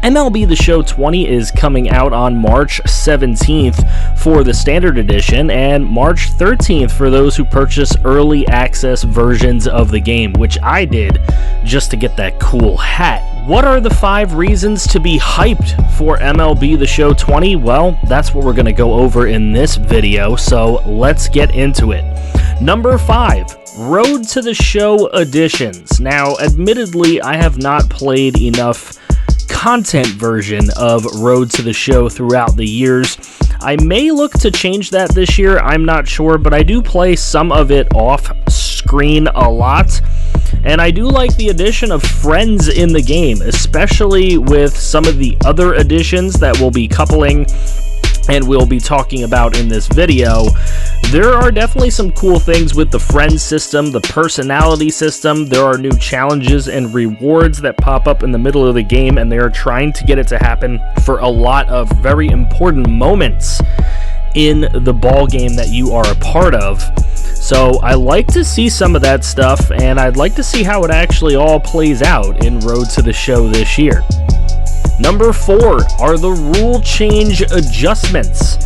MLB The Show 20 is coming out on March 17th for the Standard Edition and March 13th for those who purchase early access versions of the game, which I did just to get that cool hat. What are the 5 reasons to be hyped for MLB The Show 20? Well, that's what we're going to go over in this video, so let's get into it. Number 5. Road to the Show editions. Now, admittedly, I have not played enough content version of Road to the Show throughout the years. I may look to change that this year, I'm not sure, but I do play some of it off screen a lot. And I do like the addition of friends in the game, especially with some of the other additions that we'll be coupling and we'll be talking about in this video. There are definitely some cool things with the friend system, the personality system. There are new challenges and rewards that pop up in the middle of the game, and they are trying to get it to happen for a lot of very important moments in the ball game that you are a part of. So I like to see some of that stuff, and I'd like to see how it actually all plays out in Road to the Show this year. Number 4 are the rule change adjustments.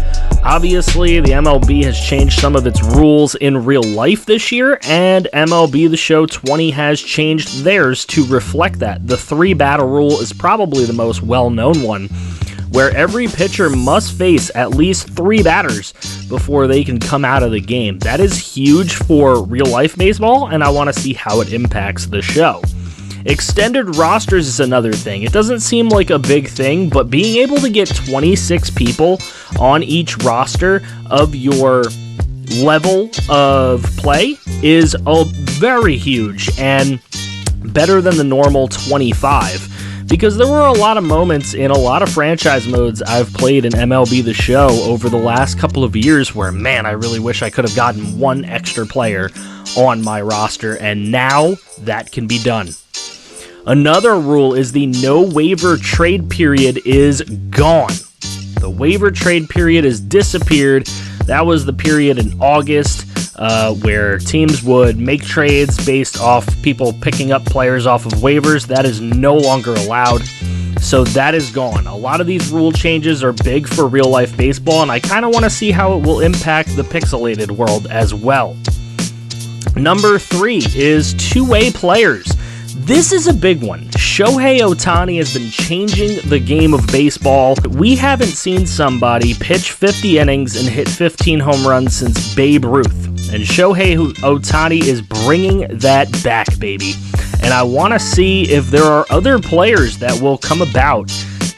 Obviously, the MLB has changed some of its rules in real life this year, and MLB The Show 20 has changed theirs to reflect that. The 3-batter rule is probably the most well-known one, where every pitcher must face at least 3 batters before they can come out of the game. That is huge for real-life baseball, and I want to see how it impacts the show. Extended rosters is another thing. It doesn't seem like a big thing, but being able to get 26 people on each roster of your level of play is very huge and better than the normal 25. Because there were a lot of moments in a lot of franchise modes I've played in MLB The Show over the last couple of years where, man, I really wish I could have gotten one extra player on my roster, and now that can be done. Another rule is the no waiver trade period is gone. The waiver trade period has disappeared. That was the period in August where teams would make trades based off people picking up players off of waivers. That is no longer allowed. So that is gone. A lot of these rule changes are big for real-life baseball, and I kind of want to see how it will impact the pixelated world as well. Number 3 is two-way players. This is a big one. Shohei Ohtani has been changing the game of baseball. We haven't seen somebody pitch 50 innings and hit 15 home runs since Babe Ruth. And Shohei Ohtani is bringing that back, baby. And I want to see if there are other players that will come about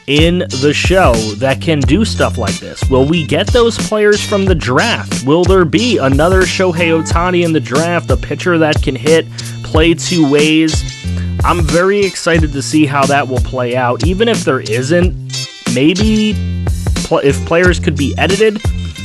in the show that can do stuff like this. Will we get those players from the draft? Will there be another Shohei Ohtani in the draft, a pitcher that can hit, play 2 ways? I'm very excited to see how that will play out. Even if there isn't, maybe if players could be edited,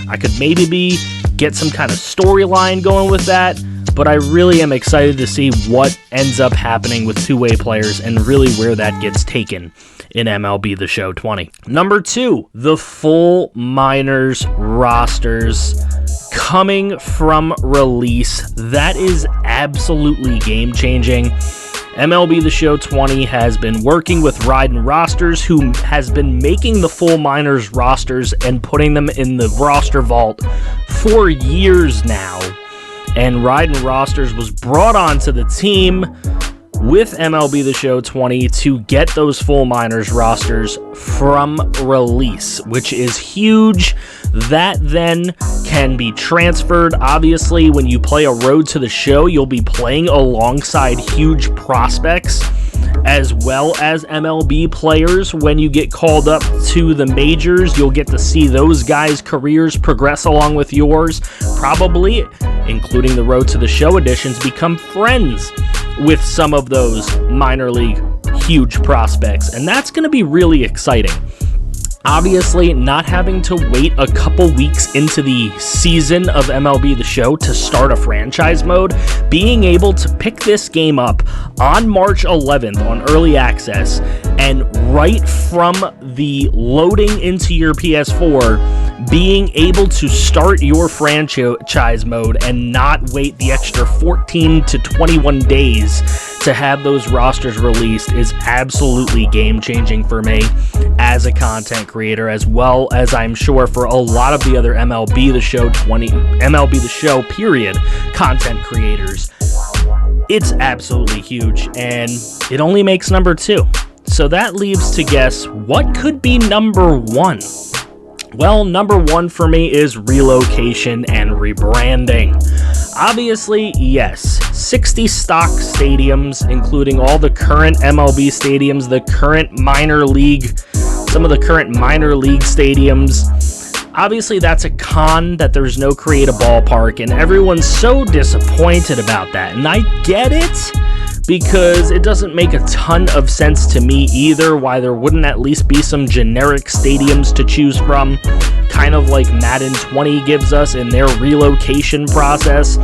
I could maybe get some kind of storyline going with that. But I really am excited to see what ends up happening with two-way players and really where that gets taken in MLB The Show 20. Number 2, the full minors rosters coming from release. That is absolutely game-changing. MLB The Show 20 has been working with Ryden Rosters, who has been making the full minors rosters and putting them in the roster vault for years now. And Ryden Rosters was brought onto the team with MLB The Show 20 to get those full minors rosters from release, which is huge. That then can be transferred. Obviously, when you play a Road to the Show, you'll be playing alongside huge prospects as well as MLB players. When you get called up to the majors, you'll get to see those guys' careers progress along with yours. Probably, including the Road to the Show editions, become friends with some of those minor league huge prospects, and that's going to be really exciting. Obviously, not having to wait a couple weeks into the season of MLB The Show to start a franchise mode, being able to pick this game up on March 11th on early access, and right from the loading into your PS4, being able to start your franchise mode and not wait the extra 14 to 21 days to have those rosters released is absolutely game-changing for me as a content creator, as well as I'm sure for a lot of the other MLB The Show period content creators. It's absolutely huge, and it only makes number 2. So that leaves to guess what could be number 1. Well, number 1 for me is relocation and rebranding. Obviously, yes, 60 stock stadiums, including all the current MLB stadiums, some of the current minor league stadiums. Obviously, that's a con that there's no create a ballpark, and everyone's so disappointed about that. And I get it, because it doesn't make a ton of sense to me either why there wouldn't at least be some generic stadiums to choose from, kind of like Madden 20 gives us in their relocation process.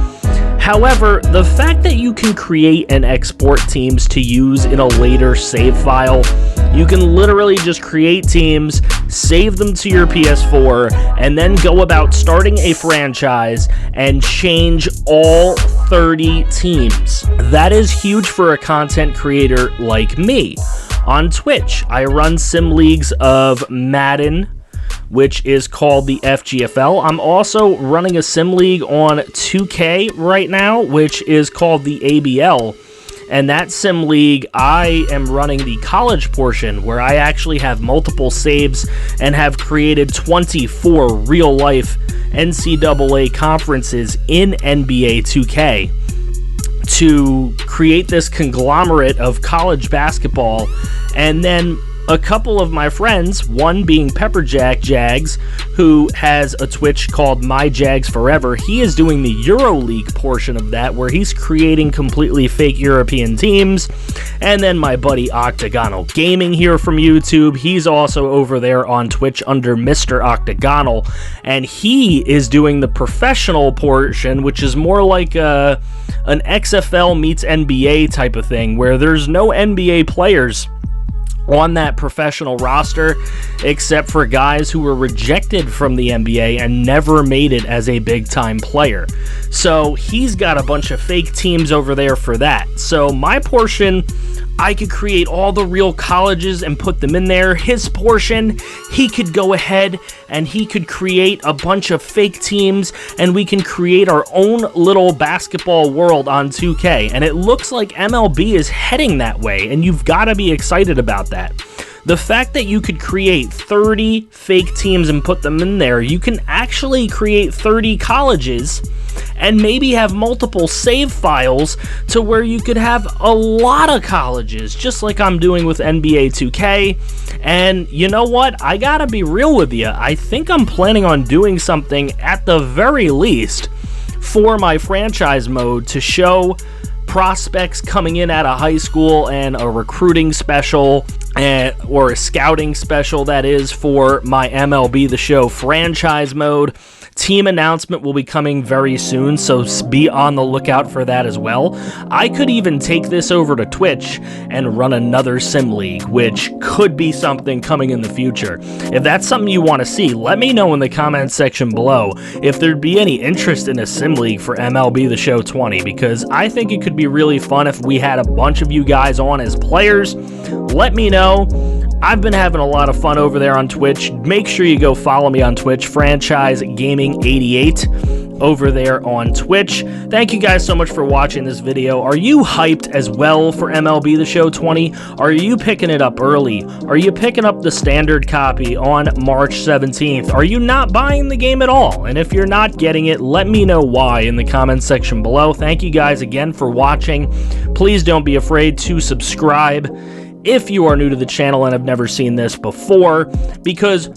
However, the fact that you can create and export teams to use in a later save file, you can literally just create teams, save them to your PS4, and then go about starting a franchise and change all 30 teams. That is huge for a content creator like me. On Twitch, I run sim leagues of Madden, which is called the FGFL. I'm also running a sim league on 2K right now, which is called the ABL. And that sim league, I am running the college portion, where I actually have multiple saves and have created 24 real-life NCAA conferences in NBA 2K to create this conglomerate of college basketball. And then a couple of my friends, one being Pepperjack Jags, who has a Twitch called My Jags Forever. He is doing the EuroLeague portion of that, where he's creating completely fake European teams. And then my buddy Octagonal Gaming here from YouTube, he's also over there on Twitch under Mr. Octagonal, and he is doing the professional portion, which is more like an XFL meets NBA type of thing, where there's no NBA players on that professional roster, except for guys who were rejected from the NBA and never made it as a big-time player. So he's got a bunch of fake teams over there for that. So my portion, I could create all the real colleges and put them in there. His portion, he could go ahead and he could create a bunch of fake teams, and we can create our own little basketball world on 2K. And it looks like MLB is heading that way, and you've got to be excited about that. The fact that you could create 30 fake teams and put them in there, you can actually create 30 colleges and maybe have multiple save files to where you could have a lot of colleges, just like I'm doing with NBA 2K. And you know what? I gotta be real with you. I think I'm planning on doing something at the very least for my franchise mode to show prospects coming in out of high school, and a recruiting special or a scouting special, that is, for my MLB The Show franchise mode. Team announcement will be coming very soon, so be on the lookout for that as well. I could even take this over to Twitch and run another sim league, which could be something coming in the future. If that's something you want to see, let me know in the comments section below if there'd be any interest in a sim league for MLB The Show 20, because I think it could be really fun if we had a bunch of you guys on as players. Let me know. I've been having a lot of fun over there on Twitch. Make sure you go follow me on Twitch, Franchise Gaming 88 over there on Twitch. Thank you guys so much for watching this video. Are you hyped as well for MLB The Show 20? Are you picking it up early? Are you picking up the standard copy on March 17th? Are you not buying the game at all? And if you're not getting it, let me know why in the comments section below. Thank you guys again for watching. Please don't be afraid to subscribe if you are new to the channel and have never seen this before, because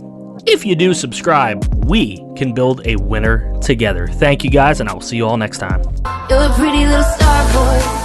if you do subscribe, we can build a winner together. Thank you guys, and I will see you all next time. You're a pretty little star boy.